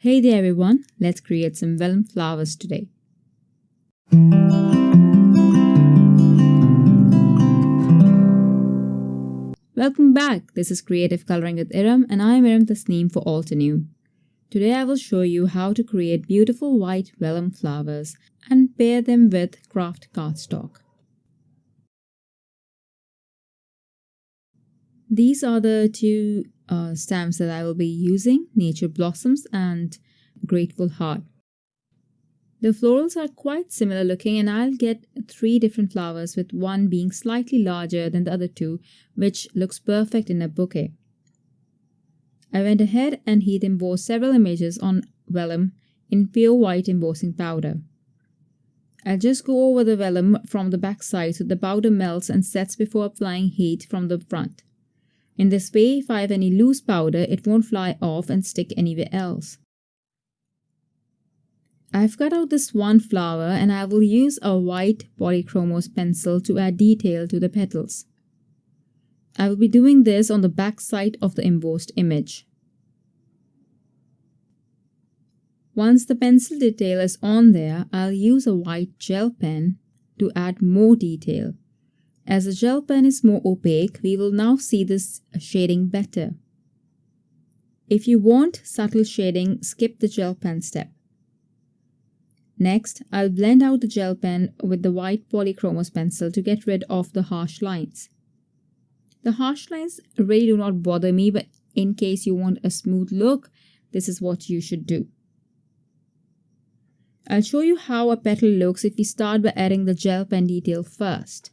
Hey there everyone, let's create some vellum flowers today. Welcome back, this is Creative Coloring with Erum and I am Erum Tasneem for Altenew. Today I will show you how to create beautiful white vellum flowers and pair them with kraft cardstock. These are the two stamps that I will be using, Nature Blossoms and Grateful Heart. The florals are quite similar looking and I'll get 3 different flowers with one being slightly larger than the other 2, which looks perfect in a bouquet. I went ahead and heat embossed several images on vellum in pure white embossing powder. I'll just go over the vellum from the back side so the powder melts and sets before applying heat from the front. In this way, if I have any loose powder, it won't fly off and stick anywhere else. I've cut out this one flower and I will use a white polychromos pencil to add detail to the petals. I will be doing this on the back side of the embossed image. Once the pencil detail is on there, I'll use a white gel pen to add more detail. As the gel pen is more opaque, we will now see this shading better. If you want subtle shading, skip the gel pen step. Next, I'll blend out the gel pen with the white polychromos pencil to get rid of the harsh lines. The harsh lines really do not bother me, but in case you want a smooth look, this is what you should do. I'll show you how a petal looks if we start by adding the gel pen detail first,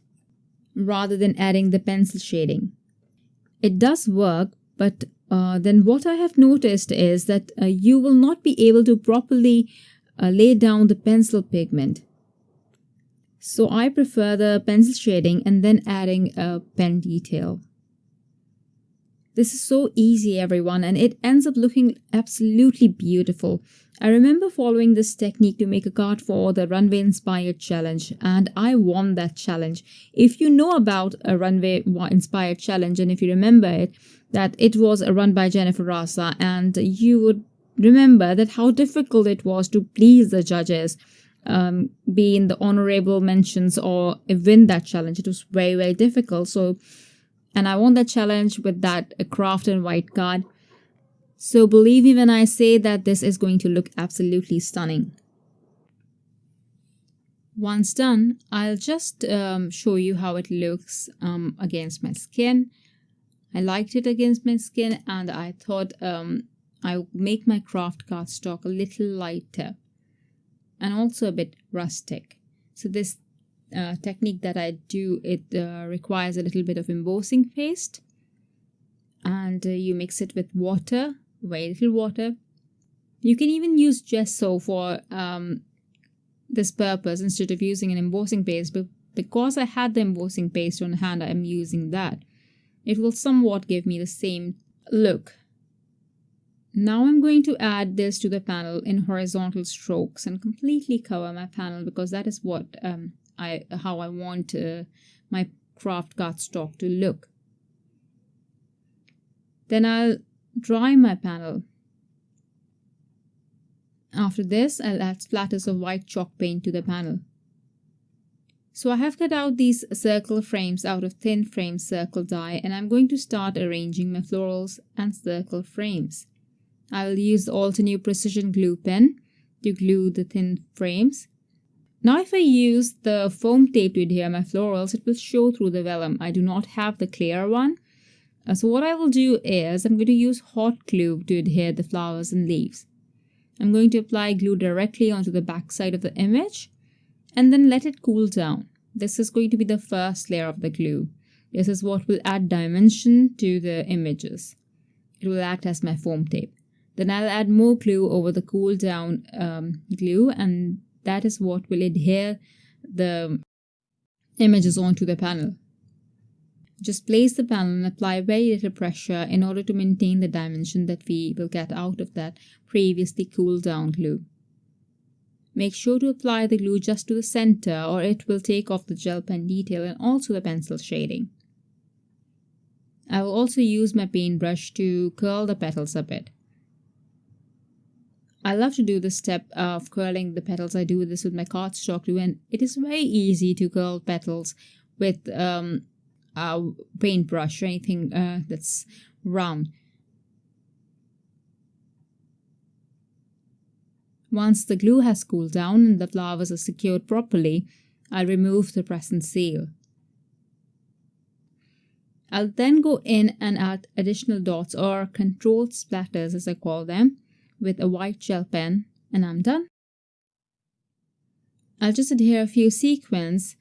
rather than adding the pencil shading. It does work, but then what I have noticed is that you will not be able to properly lay down the pencil pigment. So I prefer the pencil shading and then adding a pen detail. This is so easy everyone, and it ends up looking absolutely beautiful. I remember following this technique to make a card for the Runway Inspired Challenge and I won that challenge. If you know about a Runway Inspired Challenge and if you remember it, that it was run by Jennifer Rasa, and you would remember that how difficult it was to please the judges, be in the honorable mentions or win that challenge. It was very, very difficult. And I won that challenge with that kraft and white card. So believe me when I say that this is going to look absolutely stunning. Once done, I'll just show you how it looks against my skin. I liked it against my skin and I thought I'll make my kraft cardstock a little lighter and also a bit rustic. So this technique that I do, it requires a little bit of embossing paste and you mix it with water, very little water. You can even use gesso for this purpose instead of using an embossing paste, but because I had the embossing paste on hand, I'm using that. It will somewhat give me the same look. Now I'm going to add this to the panel in horizontal strokes and completely cover my panel because that is what how I want my kraft cardstock to look. Then I'll dry my panel. After this, I'll add splatters of white chalk paint to the panel. So I have cut out these circle frames out of thin frame circle die and I'm going to start arranging my florals and circle frames. I will use the Altenew precision glue pen to glue the thin frames. Now if I use the foam tape to adhere my florals, it will show through the vellum. I do not have the clear one. So what I will do is I'm going to use hot glue to adhere the flowers and leaves. I'm going to apply glue directly onto the back side of the image and then let it cool down. This is going to be the first layer of the glue. This is what will add dimension to the images. It will act as my foam tape. Then I'll add more glue over the cool down glue and that is what will adhere the images onto the panel. Just place the panel and apply very little pressure in order to maintain the dimension that we will get out of that previously cooled down glue. Make sure to apply the glue just to the center or it will take off the gel pen detail and also the pencil shading. I will also use my paintbrush to curl the petals a bit. I love to do the step of curling the petals. I do this with my cardstock too, and it is very easy to curl petals with a paintbrush or anything that's round. Once the glue has cooled down and the flowers are secured properly, I'll remove the press and seal. I'll then go in and add additional dots, or controlled splatters as I call them, with a white gel pen, and I'm done. I'll just adhere a few sequins,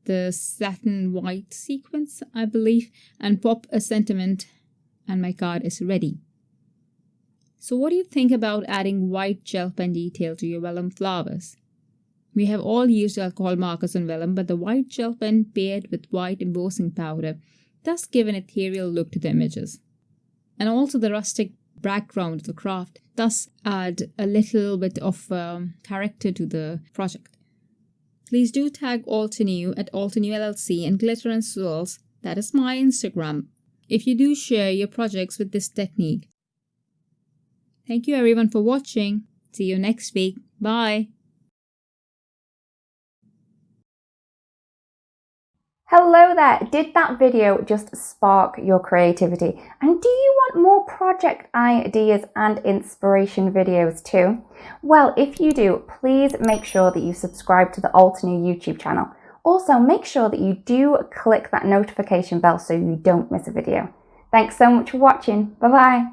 the satin white sequins I believe, and pop a sentiment, and my card is ready. So what do you think about adding white gel pen detail to your vellum flowers? We have all used alcohol markers on vellum, but the white gel pen paired with white embossing powder does give an ethereal look to the images. And also the rustic background of the craft does add a little bit of character to the project. Please do tag Altenew at Altenew LLC and Glitter and Swirls, that is my Instagram, if you do share your projects with this technique. Thank you everyone for watching. See you next week. Bye. Hello there! Did that video just spark your creativity? And do you want more project ideas and inspiration videos too? Well, if you do, please make sure that you subscribe to the Altenew YouTube channel. Also, make sure that you do click that notification bell so you don't miss a video. Thanks so much for watching. Bye bye!